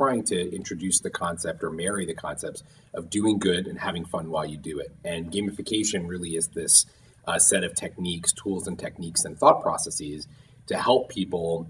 trying to introduce the concept or marry the concepts of doing good and having fun while you do it. And gamification really is this set of techniques, tools and techniques and thought processes to help people,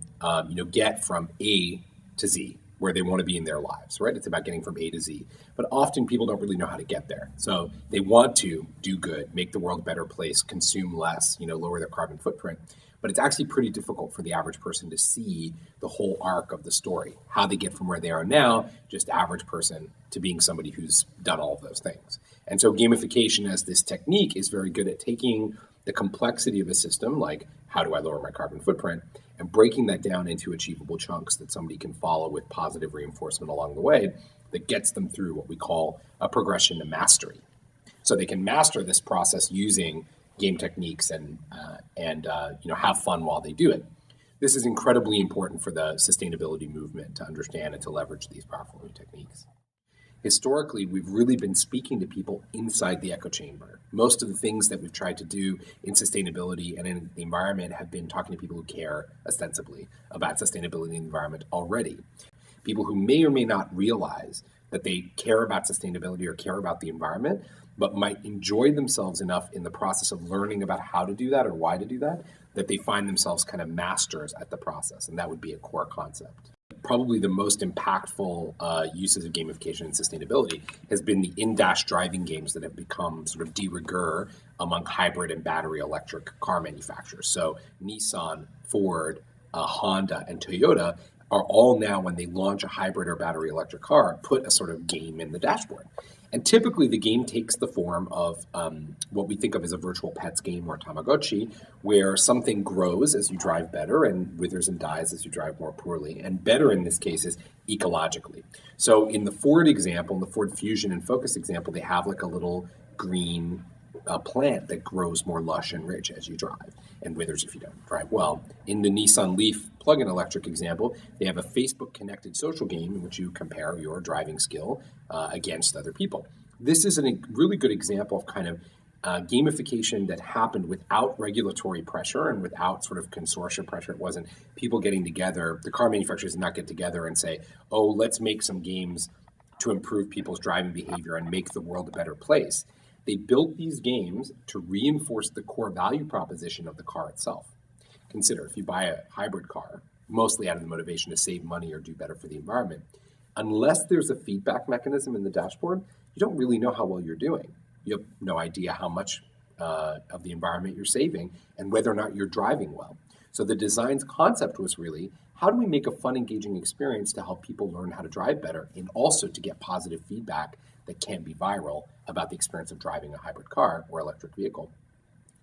get from A to Z, where they want to be in their lives, right? It's about getting from A to Z. But often people don't really know how to get there. So they want to do good, make the world a better place, consume less, lower their carbon footprint. But it's actually pretty difficult for the average person to see the whole arc of the story, how they get from where they are now, just average person, to being somebody who's done all of those things. And so gamification as this technique is very good at taking the complexity of a system, like how do I lower my carbon footprint, and breaking that down into achievable chunks that somebody can follow with positive reinforcement along the way that gets them through what we call a progression to mastery. So they can master this process using game techniques and have fun while they do it. This is incredibly important for the sustainability movement to understand and to leverage these powerful new techniques. Historically, we've really been speaking to people inside the echo chamber. Most of the things that we've tried to do in sustainability and in the environment have been talking to people who care ostensibly about sustainability and the environment already. People who may or may not realize that they care about sustainability or care about the environment, but might enjoy themselves enough in the process of learning about how to do that or why to do that, that they find themselves kind of masters at the process. And that would be a core concept. Probably the most impactful uses of gamification and sustainability has been the Indash driving games that have become sort of de rigueur among hybrid and battery electric car manufacturers. So Nissan, Ford, Honda, and Toyota are all now, when they launch a hybrid or battery electric car, put a sort of game in the dashboard. And typically the game takes the form of what we think of as a virtual pets game or Tamagotchi, where something grows as you drive better and withers and dies as you drive more poorly. And better in this case is ecologically. So in the Ford example, in the Ford Fusion and Focus example, they have like a little green plant that grows more lush and rich as you drive and withers if you don't drive well. In the Nissan Leaf plug-in electric example, they have a Facebook-connected social game in which you compare your driving skill against other people. This is a really good example of kind of gamification that happened without regulatory pressure and without sort of consortia pressure. It wasn't people getting together. The car manufacturers did not get together and say, oh, let's make some games to improve people's driving behavior and make the world a better place. They built these games to reinforce the core value proposition of the car itself. Consider, if you buy a hybrid car, mostly out of the motivation to save money or do better for the environment, unless there's a feedback mechanism in the dashboard, you don't really know how well you're doing. You have no idea how much of the environment you're saving and whether or not you're driving well. So the design's concept was really, how do we make a fun, engaging experience to help people learn how to drive better and also to get positive feedback that can be viral about the experience of driving a hybrid car or electric vehicle?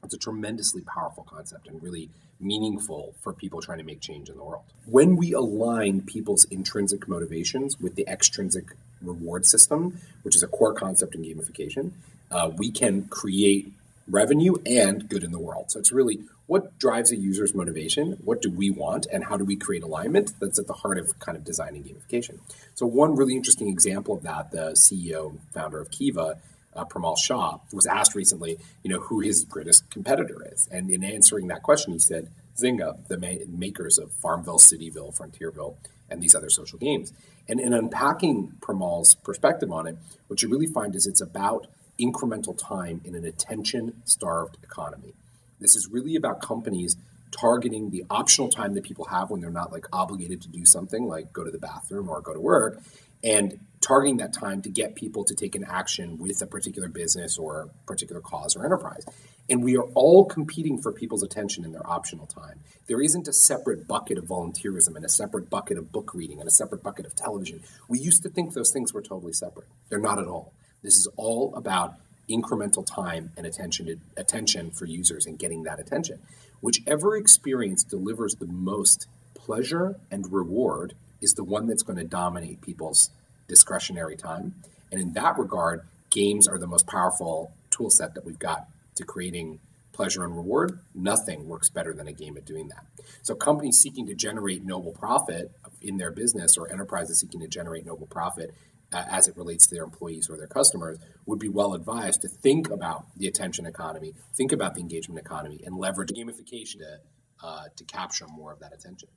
It's a tremendously powerful concept and really meaningful for people trying to make change in the world. When we align people's intrinsic motivations with the extrinsic reward system, which is a core concept in gamification, we can create revenue and good in the world. So it's really what drives a user's motivation, what do we want, and how do we create alignment? That's at the heart of kind of designing gamification. So one really interesting example of that, the CEO, founder of Kiva, Premal Shah, was asked recently, who his greatest competitor is. And in answering that question, he said, Zynga, the makers of Farmville, Cityville, Frontierville, and these other social games. And in unpacking Premal's perspective on it, what you really find is it's about incremental time in an attention-starved economy. This is really about companies targeting the optional time that people have when they're not like obligated to do something like go to the bathroom or go to work, and targeting that time to get people to take an action with a particular business or a particular cause or enterprise. And we are all competing for people's attention in their optional time. There isn't a separate bucket of volunteerism and a separate bucket of book reading and a separate bucket of television. We used to think those things were totally separate. They're not at all. This is all about incremental time and attention for users and getting that attention. Whichever experience delivers the most pleasure and reward is the one that's going to dominate people's discretionary time. And in that regard, games are the most powerful tool set that we've got to creating pleasure and reward. Nothing works better than a game at doing that. So companies seeking to generate noble profit in their business or enterprises seeking to generate noble profit as it relates to their employees or their customers would be well advised to think about the attention economy, think about the engagement economy, and leverage gamification to capture more of that attention.